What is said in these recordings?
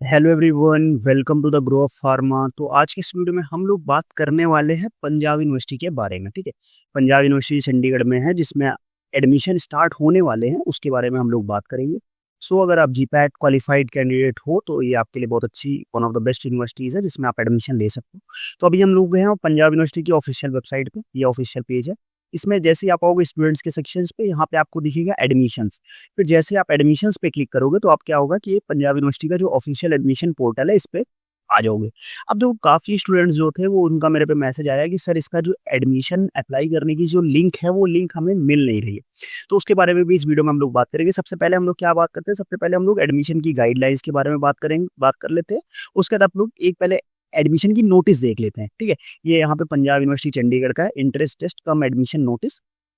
Hello everyone, welcome to the grow of pharma. तो आज की इस वीडियो में हम लोग बात करने वाले हैं पंजाब यूनिवर्सिटी के बारे में। ठीक है, पंजाब यूनिवर्सिटी चंडीगढ़ में है जिसमें एडमिशन स्टार्ट होने वाले हैं, उसके बारे में हम लोग बात करेंगे। सो अगर आप जीपैट क्वालिफाइड कैंडिडेट हो तो ये आपके लिए बहुत अच्छी one of the best universities है जिसमें आप एडमिशन ले सकते हो। तो अभी हम लोग गए हैं पंजाब यूनिवर्सिटी की ऑफिशियल वेबसाइट पे, ये ऑफिशियल पेज है। इसमें जैसे ही आप आओगे स्टूडेंट्स के सेक्शंस पे, यहाँ पे आपको दिखेगा एडमिशंस। फिर जैसे आप एडमिशंस पे क्लिक करोगे तो आप क्या होगा कि ये पंजाब यूनिवर्सिटी का जो ऑफिशियल एडमिशन पोर्टल है इस पे आ जाओगे। अब देखो काफ़ी स्टूडेंट्स जो थे वो उनका मेरे पे मैसेज आया कि सर इसका जो एडमिशन अप्लाई करने की जो लिंक है वो लिंक हमें मिल नहीं रही है। तो उसके बारे में भी इस वीडियो में हम लोग बात करेंगे। सबसे पहले हम लोग क्या बात करते हैं, सबसे पहले हम लोग एडमिशन की गाइडलाइंस के बारे में बात कर लेते हैं। उसके बाद आप लोग एक पहले एडमिशन की नोटिस देख लेते हैं। ठीक है, ये यहाँ पे पंजाब यूनिवर्सिटी चंडीगढ़ का है, इंटरेस्ट टेस्ट कम एडमिशन नोटिस।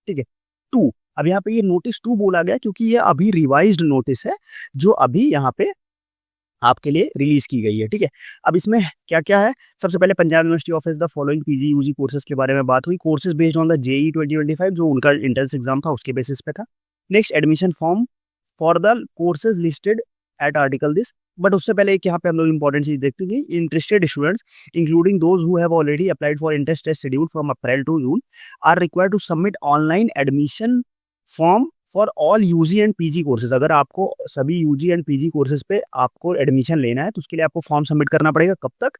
ठीक है, 2। अब यहाँ पे ये नोटिस 2 बोला गया क्योंकि ये अभी रिवाइज्ड नोटिस है जो अभी यहाँ पे आपके लिए रिलीज की गई है। ठीक है, अब इसमें क्या क्या है, सबसे पहले Punjab university offers the following PG UG courses के बारे में बात हुई। Courses based on the JEE 2025 जो उनका एंट्रेंस एग्जाम था उसके बेसिस पे था। Next, admission form for the courses listed at article this. But उससे पहले एक यहाँ पे हम लोग इंपॉर्टेंट चीज देखते हैं, interested students including those who have already applied for interest test schedule from April to June are required to submit online admission form for all UG and PG courses. अगर आपको सभी यूजी एंड पीजी कोर्सेज पे आपको admission लेना है तो उसके लिए आपको फॉर्म सबमिट करना पड़ेगा। कब तक?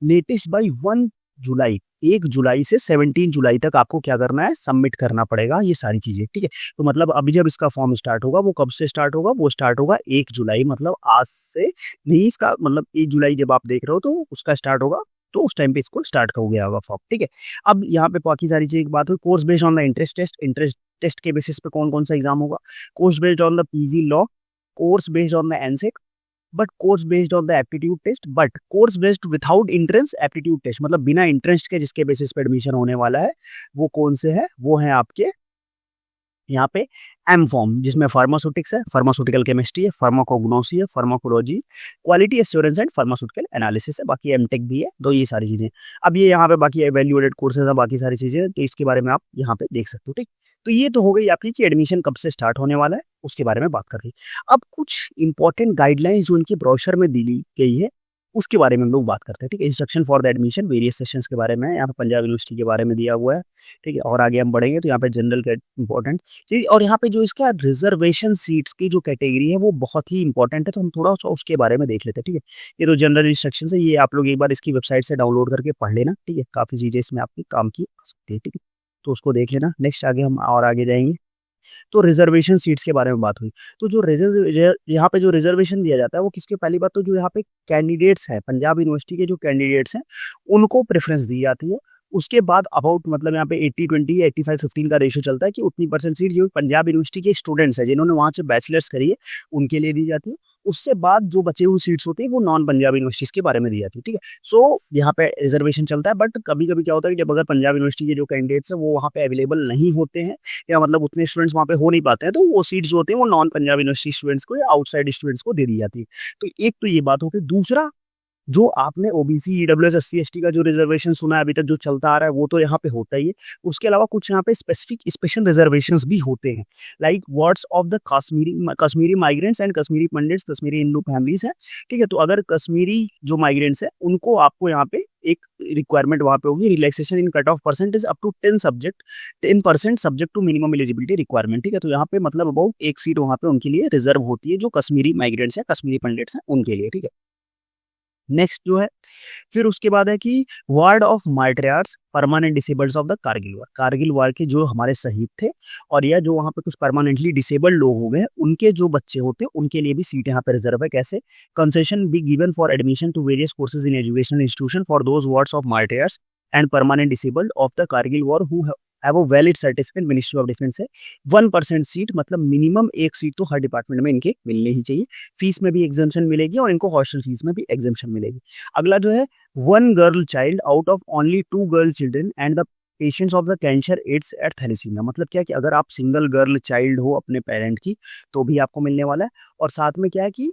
लेटेस्ट बाई 1 जुलाई, 1 जुलाई से 17 जुलाई तक आपको क्या करना है, सबमिट करना पड़ेगा ये सारी चीजें। ठीक है, तो मतलब अभी जब इसका फॉर्म स्टार्ट होगा वो कब से स्टार्ट होगा, वो स्टार्ट होगा 1 जुलाई, मतलब आज से नहीं, इसका मतलब 1 जुलाई जब आप देख रहे हो तो उसका स्टार्ट होगा, तो उस टाइम पे इसको स्टार्ट हो गया होगा फॉर्म। ठीक है, अब यहाँ पे बाकी सारी चीज की बात हुई। Course based on the interest test, interest test के बेसिस पे कौन कौन सा एग्जाम होगा। Course based on the PG law, course based on the NSET, but course based on the aptitude test, but course based without entrance aptitude test, मतलब बिना entrance के जिसके बेसिस पे एडमिशन होने वाला है वो कौन से है, वो है आपके यहाँ पे एम फॉर्म, जिसमें फार्मास्यूटिक्स है, फार्मास्यूटिकल केमिस्ट्री है, फार्माकोग्नोसी है, pharmacology, quality assurance and pharmaceutical analysis है, बाकी एमटेक भी है। तो ये सारी चीजें, अब ये यहाँ पे बाकी एवेल्युएटेड कोर्सेज है, बाकी सारी चीजें, तो इसके बारे में आप यहाँ पे देख सकते हो। ठीक, तो ये तो हो गई आपकी कि एडमिशन कब से स्टार्ट होने वाला है, उसके बारे में बात कर रही। अब कुछ इंपॉर्टेंट गाइडलाइंस जो उनकी ब्रोशर में दी गई है उसके बारे में हम लोग बात करते हैं। ठीक है, instruction for the admission various sessions के बारे में यहाँ पे पंजाब यूनिवर्सिटी के बारे में दिया हुआ है। ठीक है, और आगे हम बढ़ेंगे तो यहाँ पे जनरल के इंपॉर्टेंट चीज, और यहाँ पे जो इसका रिजर्वेशन सीट्स की जो कैटेगरी है वो बहुत ही इंपॉर्टेंट है, तो हम थोड़ा सा उसके बारे में देख लेते हैं। ठीक है, ये तो जनरल इंस्ट्रक्शन है, ये आप लोग एक बार इसकी वेबसाइट से डाउनलोड करके पढ़ लेना। ठीक है, काफी चीजें इसमें आपकी काम की आ सकती है। ठीक है, तो उसको देख लेना। नेक्स्ट आगे हम और आगे जाएंगे तो रिजर्वेशन सीट्स के बारे में बात हुई। तो जो यहाँ पे जो रिजर्वेशन दिया जाता है वो किसके, पहली बात तो जो यहाँ पे कैंडिडेट्स हैं, पंजाब यूनिवर्सिटी के जो कैंडिडेट्स हैं उनको प्रेफरेंस दी जाती है। उसके बाद अबाउट मतलब यहाँ पे 80-20 या 85-15 का रेशियो चलता है कि उतनी परसेंट सीट जो पंजाब यूनिवर्सिटी के स्टूडेंट्स हैं जिन्होंने वहाँ से बैचलर्स करी है उनके लिए दी जाती है। उससे बाद जो बचे हुए सीट्स होती है वो नॉन पंजाब यूनिवर्सिटीज के बारे में दी जाती है। ठीक है, सो यहाँ पे रिजर्वेशन चलता है, बट कभी कभी क्या होता है कि जब अगर पंजाब यूनिवर्सिटी के जो कैंडिडेट्स हैं वो वहाँ पे अवेलेबल नहीं होते हैं या मतलब उतने स्टूडेंट्स वहाँ पे हो नहीं पाते हैं तो वो सीट जो होती है वो नॉन पंजाब यूनिवर्सिटी स्टूडेंट्स को या आउटसाइड स्टूडेंट्स को दे दी जाती है। तो एक तो ये बात होगी। दूसरा, जो आपने ओबीसी ईडब्ल्यूएस एससी एसटी का जो रिजर्वेशन सुना है अभी तक जो चलता आ रहा है वो तो यहाँ पे होता ही है। उसके अलावा कुछ यहाँ पे स्पेसिफिक स्पेशल रिजर्वेशंस भी होते हैं, like wards of the Kashmiri migrants and Kashmiri pandits, Kashmiri Hindu families है। ठीक है, तो अगर कश्मीरी जो माइग्रेंट्स है उनको आपको यहाँ पे एक रिक्वायरमेंट वहाँ पे होगी, relaxation in cut off percentage up to 10% subject to minimum eligibility requirement. ठीक है, तो यहाँ पे मतलब अबाउट एक सीट वहाँ पे उनके लिए रिजर्व होती है जो कश्मीरी माइग्रेंट्स है, कश्मीरी पंडिट्स हैं उनके लिए। ठीक है, नेक्स्ट जो है फिर उसके बाद है कि ward of martyrs permanent disabled of the Kargil war के जो हमारे शहीद थे और या जो वहाँ पे कुछ परमानेंटली डिसेबल्ड लोग हो गए उनके जो बच्चे होते हैं उनके लिए भी सीट यहाँ पे रिजर्व है। कैसे? Concession be given for admission to various courses in educational institution for those wards of martyrs and permanent disabled of the Kargil war who have a valid certificate ministry of defence है। 1% seat, मतलब minimum एक seat तो हर department में इनके मिलने ही चाहिए। Fees में भी एग्जाम्शन मिलेगी और इनको हॉस्टल फीस में भी एग्जाम्शन मिलेगी। अगला जो है 1 girl child out of only 2 girl children and the patients of the cancer AIDS at thalassemia. मतलब क्या कि अगर आप सिंगल गर्ल चाइल्ड हो अपने पेरेंट की तो भी आपको मिलने वाला है, और साथ में क्या है कि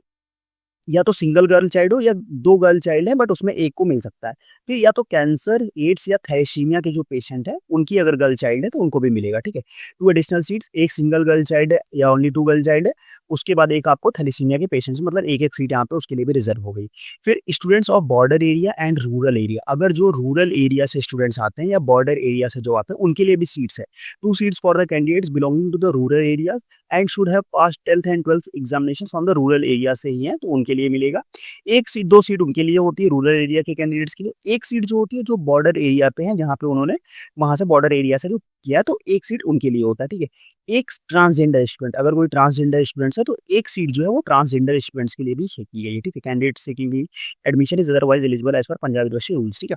या तो सिंगल गर्ल चाइल्ड हो या 2 गर्ल चाइल्ड है बट उसमें एक को मिल सकता है। फिर या तो कैंसर, एड्स या थैलेसीमिया के जो पेशेंट है उनकी अगर गर्ल चाइल्ड है तो उनको भी मिलेगा, ठीक है। 2 एडिशनल सीट्स, एक सिंगल गर्ल चाइल्ड है या ओनली 2 गर्ल चाइल्ड है, उसके बाद एक आपको थैलेसीमिया के पेशेंट्स, मतलब एक-एक सीट यहाँ पे उसके लिए भी रिजर्व हो गई। फिर students of border area and rural area, अगर जो रूरल एरिया से स्टूडेंट्स आते हैं या बॉर्डर एरिया से जो आते हैं उनके लिए भी सीट्स है। 2 seats for the candidates belonging to the rural areas and should have passed 10th and 12th examination from the rural area से ही है, तो उनके लिए मिलेगा। एक सीट, 2 सीट उनके लिए होती है रूरल एरिया के कैंडिडेट्स के लिए, एक सीट जो होती है जो बॉर्डर एरिया पे है जहाँ पे उन्होंने वहां से बॉर्डर एरिया से जो किया तो एक सीट उनके लिए होता है, ठीक है। एक ट्रांसजेंडर स्टूडेंट, अगर कोई ट्रांसजेंडर स्टूडेंट्स है तो एक सीट जो है वो ट्रांसजेंडर स्टूडेंट्स के लिए भी की गई है, ठीक है। Candidate seeking admission is otherwise eligible as per Punjab university rules, ठीक है।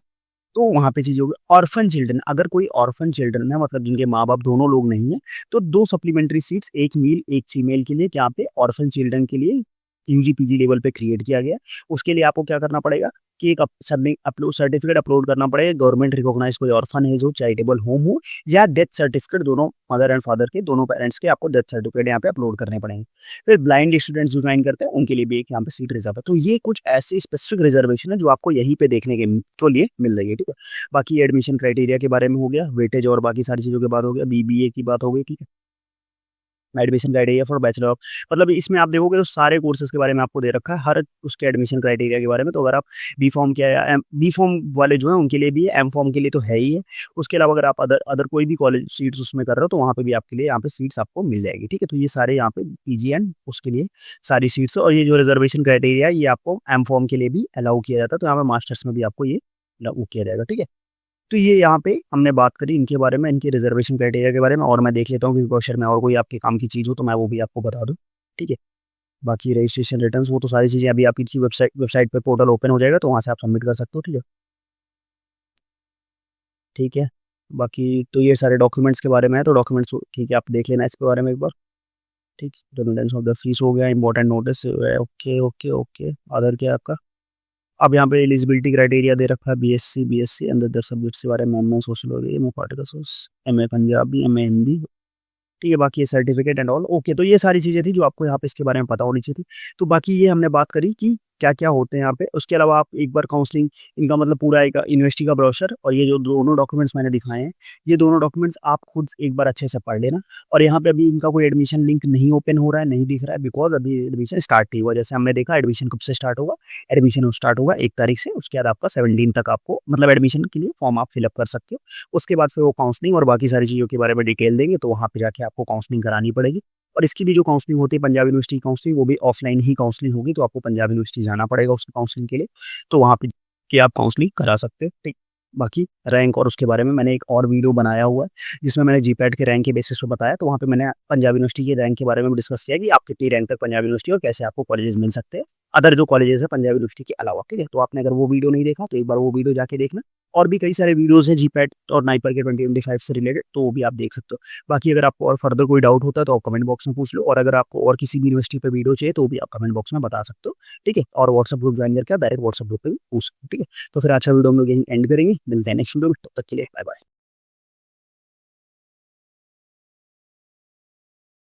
तो वहाँ पे चीज़ होगी। ऑर्फन चिल्ड्रन, अगर कोई ऑर्फन चिल्ड्रन है मतलब जिनके माँ बाप दोनों लोग नहीं है, तो 2 सप्लीमेंट्री सीट्स, एक मेल एक फीमेल के लिए यहाँ पे ऑर्फन चिल्ड्रन के लिए यूजी पीजी लेवल पे क्रिएट किया गया। उसके लिए आपको क्या करना पड़ेगा कि एक सबमिट अपलोड सर्टिफिकेट अपलोड करना पड़ेगा, गवर्नमेंट रिकॉग्नाइज कोई ऑर्फन है जो चैरिटेबल होम हो, या डेथ सर्टिफिकेट, दोनों मदर एंड फादर के, दोनों पेरेंट्स के आपको डेथ सर्टिफिकेट यहाँ पे अपलोड करने पड़ेंगे। फिर ब्लाइंड स्टूडेंट्स जो ज्वाइन करते हैं उनके लिए भी एक यहाँ पे सीट रिजर्व है। तो ये कुछ ऐसी स्पेसिफिक रिजर्वेशन है जो आपको यहीं पे देखने के लिए मिल रही है, ठीक है। बाकी एडमिशन क्राइटेरिया के बारे में हो गया, वेटेज और बाकी सारी चीज़ों के बात हो गया, बीबीए की बात हो गई, ठीक है। Admission criteria for bachelor of, मतलब इसमें आप देखोगे तो सारे कोर्सेज के बारे में आपको दे रखा है, हर उसके एडमिशन क्राइटेरिया के बारे में। तो अगर आप बी फॉर्म किया या बी फॉर्म वाले जो है उनके लिए भी है, एम फॉर्म के लिए तो है ही है। उसके अलावा अगर आप अदर कोई भी कॉलेज सीट्स उसमें कर रहे हो तो वहाँ पे भी आपके लिए यहाँ पे सीट्स आपको मिल जाएगी, ठीक है। तो ये सारे यहाँ पे पीजी एंड उसके लिए सारी सीट्स, और ये जो रिजर्वेशन क्राइटेरिया है ये आपको एम फॉर्म के लिए भी अलाउ किया जाता है, तो यहाँ पे मास्टर्स में भी आपको ये अलाउ किया जाएगा, ठीक है। तो ये यहाँ पे हमने बात करी इनके बारे में, इनके रिजर्वेशन क्राइटेरिया के बारे में, और मैं देख लेता हूँ कि क्वेश्चन में और कोई आपके काम की चीज़ हो तो मैं वो भी आपको बता दूँ, ठीक है। बाकी रजिस्ट्रेशन रिटर्न्स वो तो सारी चीज़ें अभी आपकी वेबसाइट पे पोर्टल ओपन हो जाएगा तो वहाँ से आप सबमिट कर सकते हो, ठीक है। ठीक है, बाकी तो ये सारे डॉक्यूमेंट्स के बारे में है, तो डॉक्यूमेंट्स ठीक है आप देख लेना इसके बारे में एक बार, ठीक। रेमिटेंस ऑफ द फीस हो गया, important notice, okay okay okay. Aadhaar क्या है आपका। अब यहाँ पे एलिजिबिलिटी क्राइटेरिया दे रखा है, बीएससी एंड अदर सब्जेक्ट्स के बारे में, MA sociology, MA political, MA Punjabi, MA Hindi, ठीक है। बाकी ये सर्टिफिकेट एंड ऑल ओके। तो ये सारी चीज़ें थी जो आपको यहाँ पे इसके बारे में पता होनी चाहिए थी। तो बाकी ये हमने बात करी कि क्या क्या होते हैं यहाँ पे। उसके अलावा आप एक बार काउंसलिंग, इनका मतलब पूरा एक यूनिवर्सिटी का ब्रोशर और ये जो दोनों डॉक्यूमेंट्स मैंने दिखाए हैं, ये दोनों डॉक्यूमेंट्स आप खुद एक बार अच्छे से पढ़ लेना। और यहाँ पे अभी इनका कोई एडमिशन लिंक नहीं ओपन हो रहा है, नहीं दिख रहा है, बिकॉज अभी एडमिशन स्टार्ट नहीं हुआ। जैसे हमने देखा एडमिशन कब से स्टार्ट होगा, एडमिशन स्टार्ट होगा 1 तारीख से, उसके बाद आपका 17 तक आपको मतलब एडमिशन के लिए फॉर्म आप फिलअप कर सकते हो। उसके बाद फिर वो काउंसलिंग और बाकी सारी चीज़ों के बारे में डिटेल देंगे, तो वहाँ पे जाके आपको काउंसलिंग करानी पड़ेगी। और इसकी भी जो काउंसलिंग होती है पंजाब यूनिवर्सिटी काउंसलिंग, वो भी ऑफलाइन ही काउंसलिंग होगी, तो आपको पंजाब यूनिवर्सिटी जाना पड़ेगा उसकी काउंसलिंग के लिए, तो वहाँ पे कि आप काउंसलिंग करा सकते हो, ठीक। बाकी रैंक और उसके बारे में मैंने एक और वीडियो बनाया हुआ है जिसमें मैंने जीपैट के रैंक के बेसिस पे बताया, तो वहाँ पे मैंने पंजाब यूनिवर्सिटी के रैंक के बारे में भी डिस्कस किया कि आप कितनी रैंक तक पंजाब यूनिवर्सिटी और कैसे आपको कॉलेजेस मिल सकते हैं अदर जो कॉलेजेस है पंजाब यूनिवर्सिटी के अलावा, ठीक है। तो आपने अगर वो वीडियो नहीं देखा तो एक बार वो वीडियो जाके देखना। और भी कई सारे वीडियोस हैं जीपैट और नाइपर के 2025 से रिलेटेड, तो वो भी आप देख सकते हो। बाकी अगर आपको और फर्दर कोई डाउट होता है तो आप कमेंट बॉक्स में पूछ लो, और अगर आपको और किसी भी यूनिवर्सिटी पे वीडियो चाहिए तो भी आप कमेंट बॉक्स में बता सकते हो, ठीक है। और व्हाट्सएप ग्रुप ज्वाइन करके आप डायरेक्ट व्हाट्सएप ग्रुप पे भी पूछ सकते हो, ठीक है। तो फिर अच्छा वीडियो हम लोग यहीं एंड करेंगे, मिलते हैं नेक्स्ट वीडियो में, तब तक के लिए बाय बाय।